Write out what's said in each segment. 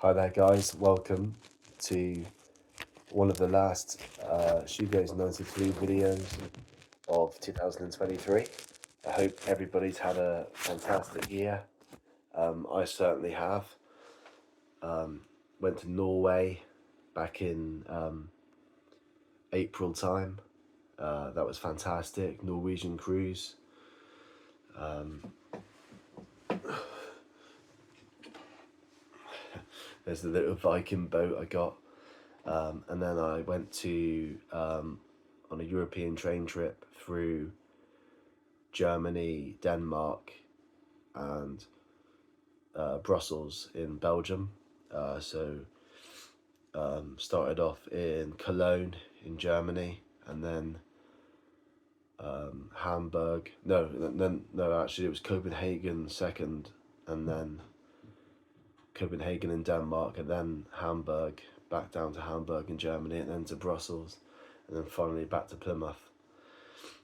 Hi there, guys. Welcome to one of the last Shoegaze 93 videos of 2023. I hope everybody's had a fantastic year. I certainly have. Went to Norway back in April time. That was fantastic. Norwegian cruise. There's the little Viking boat I got. And then I went to on a European train trip through Germany, Denmark, and Brussels in Belgium. Started off in Cologne in Germany, and then Hamburg. No. Actually, it was Copenhagen second, and then Copenhagen in Denmark, and then Hamburg, back down to Hamburg in Germany, and then to Brussels, and then finally back to Plymouth.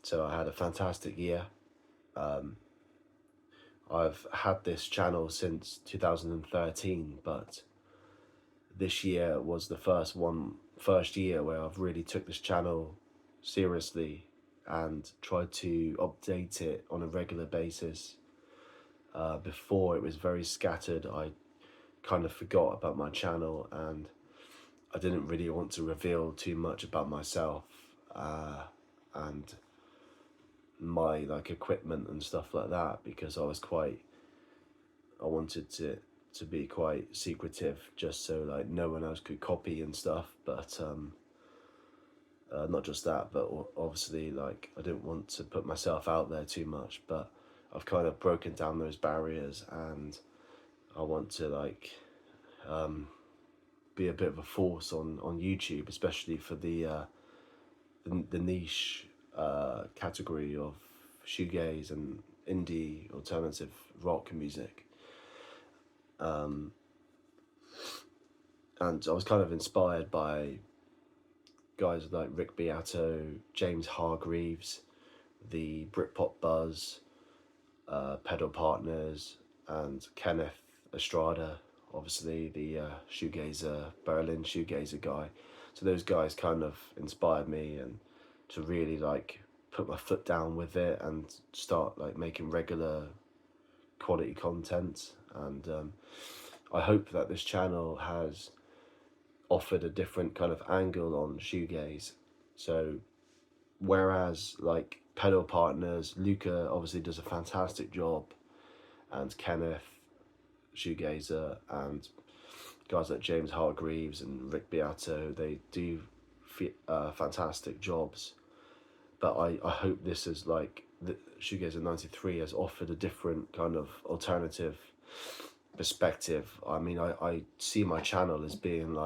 So I had a fantastic year. I've had this channel since 2013, but this year was the first year where I've really took this channel seriously and tried to update it on a regular basis. Before, it was very scattered. I kind of forgot about my channel, and I didn't really want to reveal too much about myself and my equipment and stuff like that, because I wanted to be quite secretive, just so no one else could copy and stuff. But not just that, but obviously I didn't want to put myself out there too much. But I've kind of broken down those barriers, and I want to be a bit of a force on YouTube, especially for the niche category of shoegaze and indie alternative rock music. And I was kind of inspired by guys like Rick Beato, James Hargreaves, the Britpop Buzz, Pedal Partners, and Kenneth Estrada, obviously the Berlin shoegazer guy. So those guys kind of inspired me, and to really put my foot down with it and start making regular quality content. And I hope that this channel has offered a different kind of angle on shoegaze. So whereas Pedal Partners, Luca obviously does a fantastic job, and Kenneth shoegazer, and guys like James Hargreaves and Rick Beato, they do fantastic jobs. But I hope this is the Shoegazer 93 has offered a different kind of alternative perspective. I mean, I see my channel as being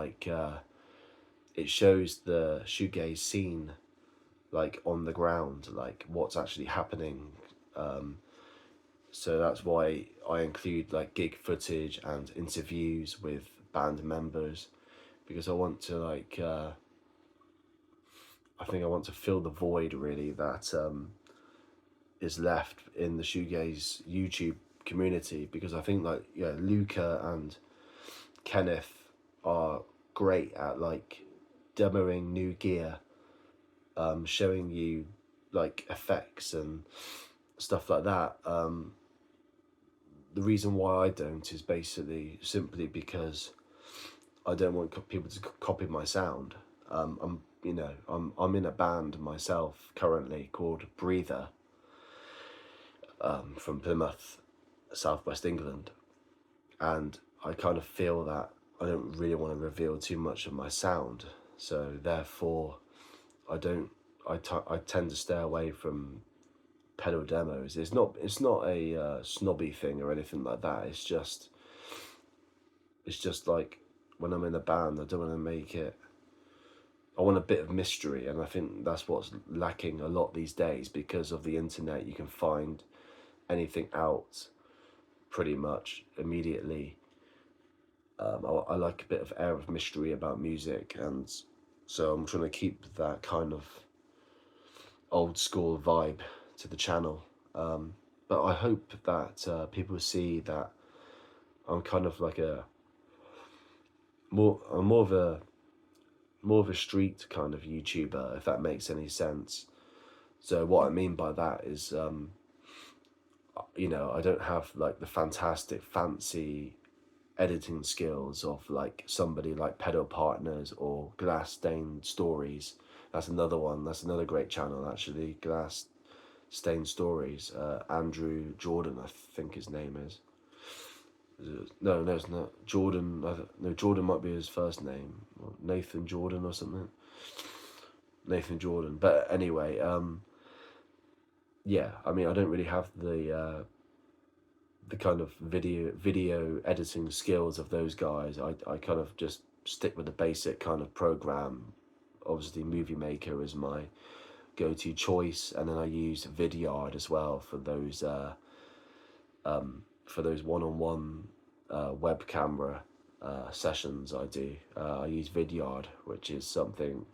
it shows the shoegaze scene on the ground, what's actually happening. So that's why I include gig footage and interviews with band members, because I want to I think I want to fill the void really that is left in the shoegaze YouTube community, because I think Luca and Kenneth are great at demoing new gear, showing you effects and stuff like that. The reason why I don't is basically simply because I don't want people to copy my sound. I'm in a band myself currently called Breather, from Plymouth, southwest England, and I kind of feel that I don't really want to reveal too much of my sound. So therefore, I tend to stay away from pedal demos. It's not a snobby thing or anything like that. It's just when I'm in a band, I don't want to make it. I want a bit of mystery, and I think that's what's lacking a lot these days. Because of the internet, you can find anything out pretty much immediately. I like a bit of air of mystery about music, and so I'm trying to keep that kind of old school vibe to the channel. But I hope that people see that I'm kind of I'm more of a street kind of YouTuber, if that makes any sense. So what I mean by that is, I don't have like the fantastic fancy editing skills of like somebody like Pedal Partners or Glass Stained Stories. That's another one. That's another great channel actually. Glass Stained Stories. Andrew Jordan, I think his name is. No, it's not Jordan. No, Jordan might be his first name. Nathan Jordan or something. Nathan Jordan. But anyway, yeah. I mean, I don't really have the kind of video editing skills of those guys. I kind of just stick with the basic kind of program. Obviously, Movie Maker is my go-to choice, and then I use Vidyard as well for those one-on-one web camera sessions I do. I use Vidyard, which is something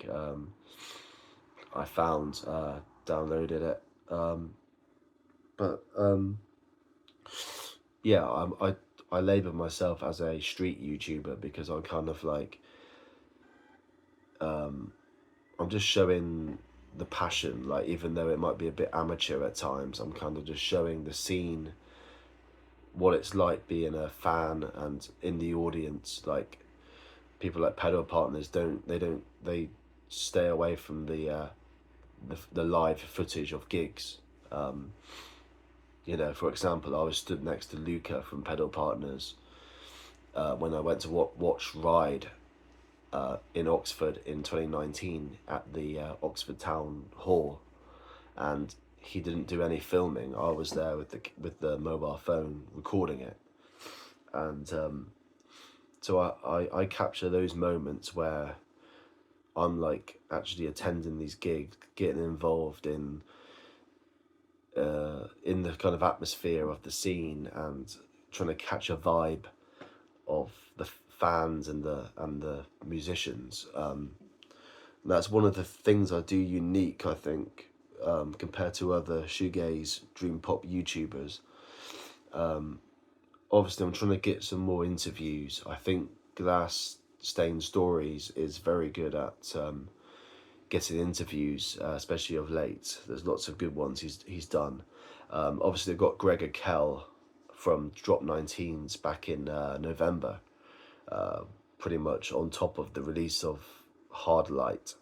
I found, downloaded it, but yeah, I label myself as a street YouTuber because I'm kind of like, I'm just showing the passion, like even though it might be a bit amateur at times, I'm kind of just showing the scene, what it's like being a fan and in the audience. Like people like Pedal Partners they stay away from the live footage of gigs. For example, I was stood next to Luca from Pedal Partners when I went to watch Ride in Oxford in 2019 at the Oxford Town Hall, and he didn't do any filming. I was there with the mobile phone recording it, and so I capture those moments where I'm like actually attending these gigs, getting involved in the kind of atmosphere of the scene and trying to catch a vibe of the fans and the musicians. That's one of the things I do unique, I think, compared to other shoegaze dream pop YouTubers. Obviously, I'm trying to get some more interviews. I think Glass Stained Stories is very good at getting interviews, especially of late. There's lots of good ones he's done. Obviously, they've got Gregor Kell from Drop 19s back in November, pretty much on top of the release of Hard Light.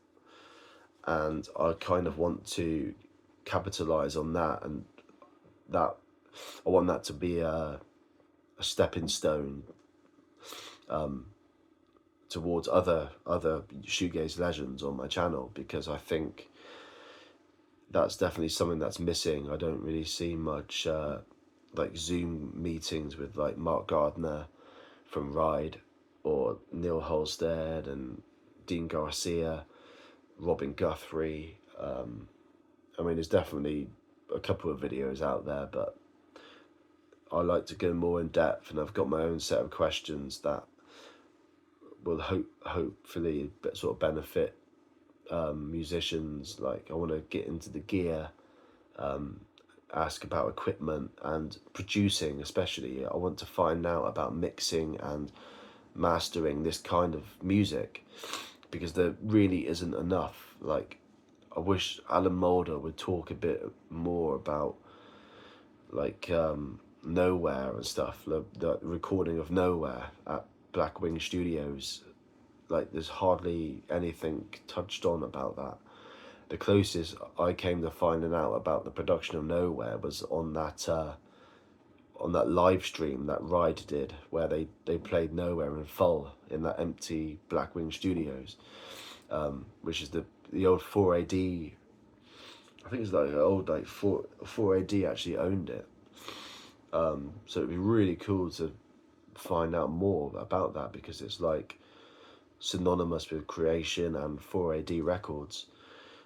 And I kind of want to capitalize on that, and that I want that to be a stepping stone towards other shoegaze legends on my channel, because I think that's definitely something that's missing. I don't really see much like Zoom meetings with like Mark Gardner from Ride, or Neil Halstead and Dean Garcia, Robin Guthrie. I mean, there's definitely a couple of videos out there, but I like to go more in depth, and I've got my own set of questions that will hopefully sort of benefit musicians. Like I want to get into the gear, ask about equipment and producing, especially. I want to find out about mixing and mastering this kind of music, because there really isn't enough. Like I wish Alan Moulder would talk a bit more about like Nowhere and stuff, the recording of Nowhere at Blackwing Studios. Like there's hardly anything touched on about that. The closest I came to finding out about the production of Nowhere was on that live stream that Ride did, where they played Nowhere in full in that empty Blackwing Studios, which is the old 4AD. I think it's like an old like 4AD actually owned it. So it'd be really cool to find out more about that, because it's like synonymous with Creation and 4AD Records,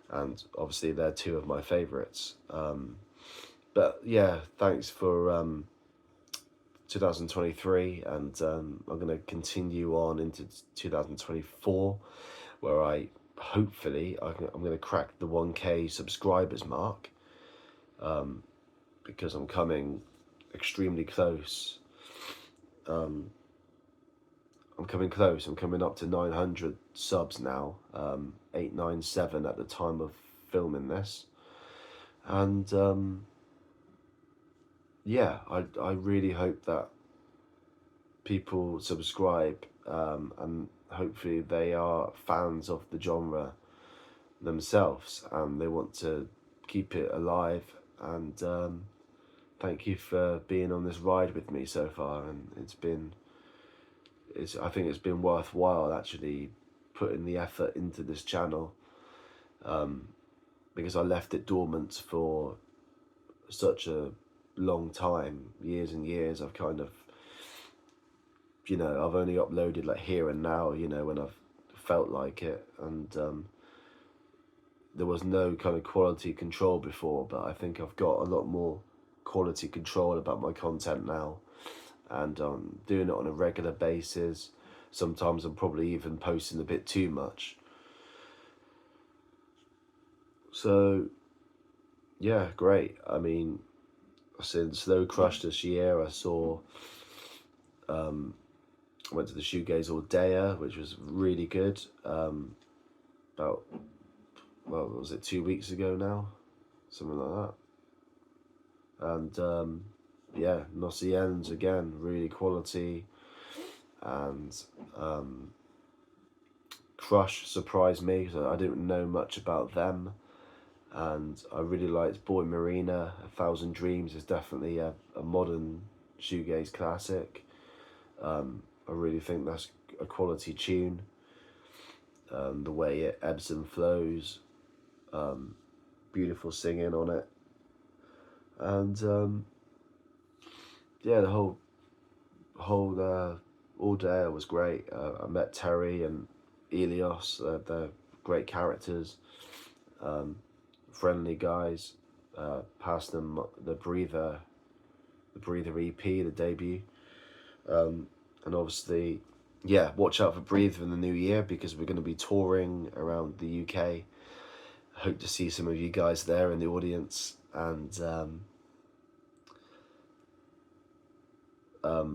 and obviously they're two of my favorites. But yeah, thanks for 2023, and I'm going to continue on into 2024, where I'm going to crack the 1K subscribers mark, because I'm coming extremely close. I'm coming close. I'm coming up to 900 subs now. 897 at the time of filming this, and yeah, I really hope that people subscribe, and hopefully they are fans of the genre themselves and they want to keep it alive. And thank you for being on this ride with me so far. And I think it's been worthwhile actually putting the effort into this channel, because I left it dormant for such a long time, years and years. I've kind of, I've only uploaded like here and now, when I've felt like it. And there was no kind of quality control before, but I think I've got a lot more quality control about my content now, and doing it on a regular basis. Sometimes I'm probably even posting a bit too much. So yeah, great. I mean, since Slow Crush this year, I saw, went to the Shoegaze Ordea, which was really good. About, well, was it 2 weeks ago now? Something like that. And yeah, Nociens again, really quality. And Crush surprised me because I didn't know much about them. And I really liked Boy Marina. 1,000 Dreams is definitely a modern shoegaze classic. I really think that's a quality tune. The way it ebbs and flows, beautiful singing on it, and yeah, the whole all day was great. I met Terry and Elios. They're great characters, friendly guys. Passed them the Breather EP, the debut, and obviously, yeah, watch out for Breather in the new year because we're going to be touring around the UK. Hope to see some of you guys there in the audience. And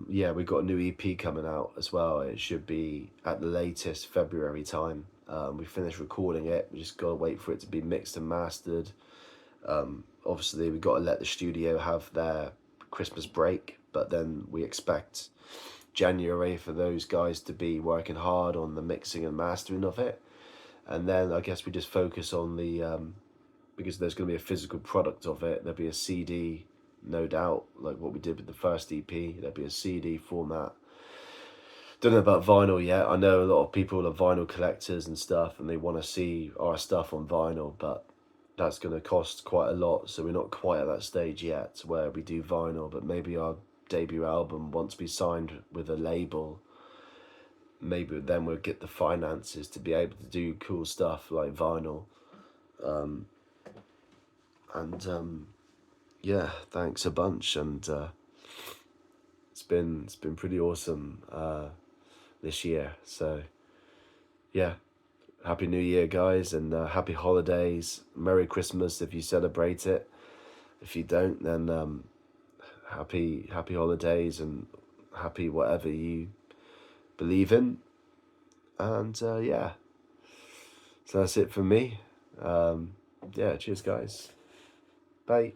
yeah, we've got a new EP coming out as well. It should be at the latest February time. We finished recording it. We just got to wait for it to be mixed and mastered. Obviously, we've got to let the studio have their Christmas break, but then we expect January for those guys to be working hard on the mixing and mastering of it. And then I guess we just focus on the, because there's going to be a physical product of it. There'll be a CD, no doubt, like what we did with the first EP. There'll be a CD format. Don't know about vinyl yet. I know a lot of people are vinyl collectors and stuff, and they want to see our stuff on vinyl, but that's going to cost quite a lot. So we're not quite at that stage yet where we do vinyl, but maybe our debut album, once we signed with a label, maybe then we'll get the finances to be able to do cool stuff like vinyl. And yeah, thanks a bunch. And it's been pretty awesome this year. So yeah, Happy New Year, guys, and happy holidays. Merry Christmas if you celebrate it. If you don't, then happy holidays and happy whatever you believe in. And yeah, so that's it for me. Yeah, cheers, guys. Bye.